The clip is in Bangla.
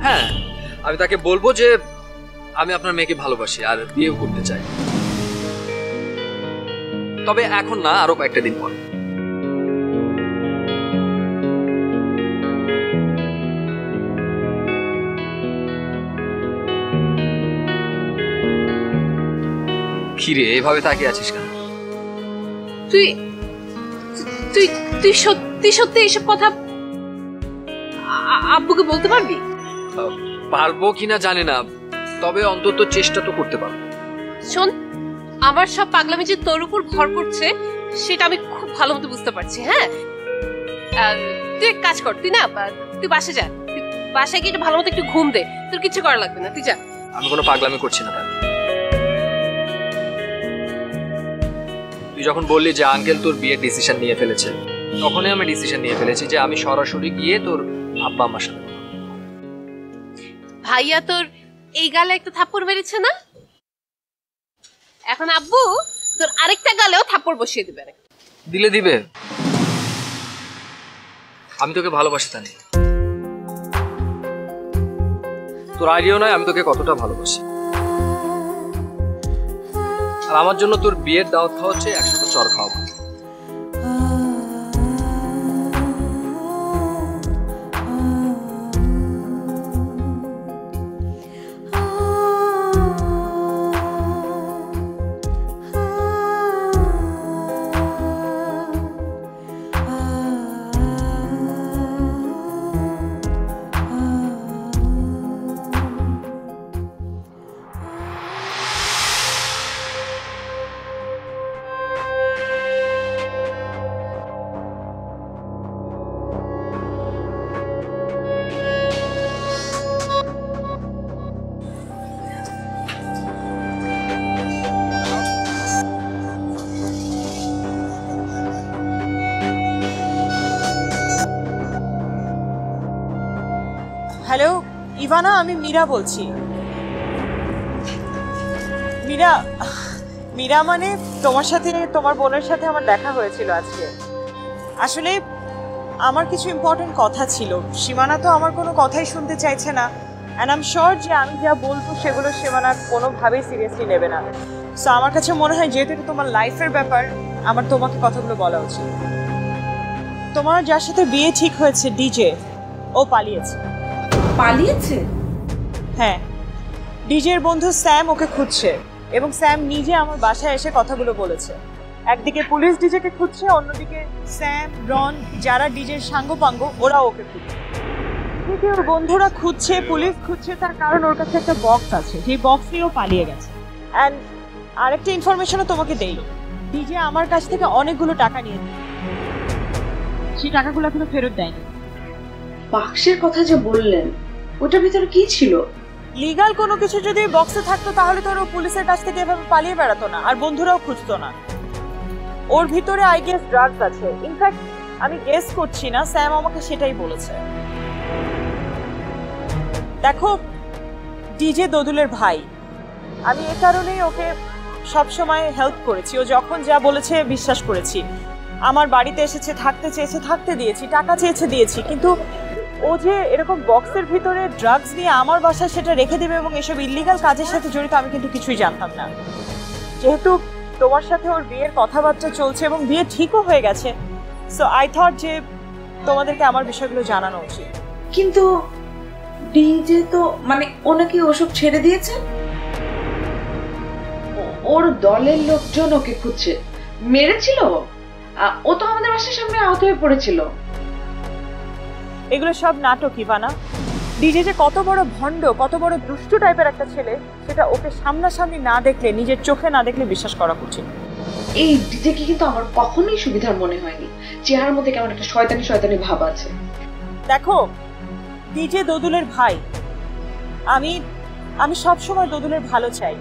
হ্যাঁ, আমি তাকে বলবো যে আমি আপনার মেয়েকে ভালোবাসি আর বিয়েও করতে চাই, তবে এখন না, আরো কয়েকটা দিন পর। কিরে এভাবে তাকিয়ে আছিস কেন? তুই তুই তুই সত্যি সত্যি এসব কথা আব্বুকে বলতে পারবি? পারবো কিনা জানি না, তবে অন্তত চেষ্টা তো করতে পারবো। শোন, আমার সব পাগলামি যে তোর উপর ভর করছে সেটা আমি খুব ভালো মতো বুঝতে পারছি। হ্যাঁ, তুই এক কাজ কর, তুই না তুই বাসায় যা, বাসায় গিয়ে ভালো মতো একটু ঘুম দে, তোর কিছু করা লাগবে না, তুই যা। আমি কোনো পাগলামি করছি না। তুই যখন বললি যে আঙ্কেল তোর বিয়ের ডিসিশন নিয়ে ফেলেছে, তখনই আমি ডিসিশন নিয়ে ফেলেছি যে আমি সরাসরি গিয়ে তোর আব্বা আম্মার সাথে। ভাইয়া তোর এই গালে একটা থাপ্পড় মেরেছে না, এখন আব্বু তোর আরেকটা গালেও থাপ্পড় বসিয়ে দিবে। দিলে দিবে, আমি তোকে ভালোবাসি তানি, তোর আইডিয়াও নয় আমি তোকে কতটা ভালোবাসি। আর আমার জন্য তোর বিয়ের দাওয়াত খাওয়া হচ্ছে, একসাথে চর খাওয়াবো। হ্যালো ইভানা, আমি মীরা বলছি। মীরা মীরা মানে তোমার সাথে, তোমার বোনের সাথে আমার দেখা হয়েছিল আজকে। আসলে আমার কিছু ইম্পর্টেন্ট কথা ছিল, সীমানা তো আমার কোনো কথাই শুনতে চাইছে না, অ্যান্ড আই এম শিওর যে আমি যা বলবো সেগুলো সীমানা কোনোভাবেই সিরিয়াসলি নেবে না। সো আমার কাছে মনে হয় যেহেতু এটা তোমার লাইফের ব্যাপার, আমার তোমাকে কথাগুলো বলা উচিত। তোমার যার সাথে বিয়ে ঠিক হয়েছে ডিজে, ও পালিয়েছে। পালিয়েছে? হ্যাঁ, ডিজের বন্ধু স্যাম ওকে খুঁজছে, এবং স্যাম নিজে আমার বাসায় এসে কথাগুলো বলেছে। একদিকে পুলিশ ডিজেকে খুঁজছে, অন্যদিকে স্যাম, রন, যারা ডিজের সাঙ্গপাঙ্গ, ওরা ওকে খুঁজছে। এদিকে ওর বন্ধুরা খুঁজছে, পুলিশ খুঁজছে, তার কারণ ওর কাছে একটা বক্স আছে, সেই বক্স নিয়েও পালিয়ে গেছে। অ্যান্ড আরেকটা ইনফরমেশনও তোমাকে দেই, ডিজে আমার কাছ থেকে অনেকগুলো টাকা নিয়েছে, সেই টাকাগুলো এখনো ফেরত দেয়নি। বাক্সের কথা যে বললেন, ওটার ভিতরে কি ছিল? লিগাল কোনো কিছু যদি বক্সে থাকতো তাহলে তো ও পুলিশের কাছ থেকে এভাবে পালিয়ে বেড়াতো না, আর বন্ধুরাও খুঁজতো না। ওর ভিতরে আই গেস ড্রাগস আছে। ইনফ্যাক্ট আমি গেস করছি না, স্যাম আমাকে সেটাই বলেছে। দেখো, ডিজে দোদুলের ভাই, আমি এ কারণেই ওকে সবসময় হেল্প করেছি। ও যখন যা বলেছে বিশ্বাস করেছি। আমার বাড়িতে এসেছে, থাকতে চেয়েছে, থাকতে দিয়েছি, টাকা চেয়েছে দিয়েছি, কিন্তু ও যে এরকম বক্সের ভিতরে ড্রাগস নিয়ে আমার বাসায় সেটা রেখে দেবে এবং এসব ইল্লিগাল কাজের সাথে জড়িত, আমি কিন্তু কিছুই জানতাম না। যেহেতু তোমার সাথে ওর বিয়ের কথাবার্তা চলছে এবং বিয়ে ঠিকও হয়ে গেছে, সো আই থট যে তোমাদেরকে আমার বিষয়গুলো জানানো উচিত। কিন্তু ডিজে তো মানে ও নাকি ওসব ছেড়ে দিয়েছে, ওর দলের লোকজন ওকে খুঁজছে, মেরেছিল। ও তো আমাদের বাসার সামনে আহত হয়ে পড়েছিল। এগুলো সব নাটক ইভানা। ডিজে যে কত বড় ভণ্ড, কত বড় দুষ্টু টাইপের একটা ছেলে, সেটা ওকে সামনাসামনি না দেখলে, নিজের চোখে না দেখলে বিশ্বাস করা কঠিন। এই ডিজেকে কিন্তু আমার কখনোই সুবিধার মনে হয়নি, চেহারার মধ্যে কেমন একটা শয়তানি শয়তানি ভাব আছে। দেখো, ডিজে দোদুলের ভাই, আমি সব সময় দোদুলের ভালো চাই।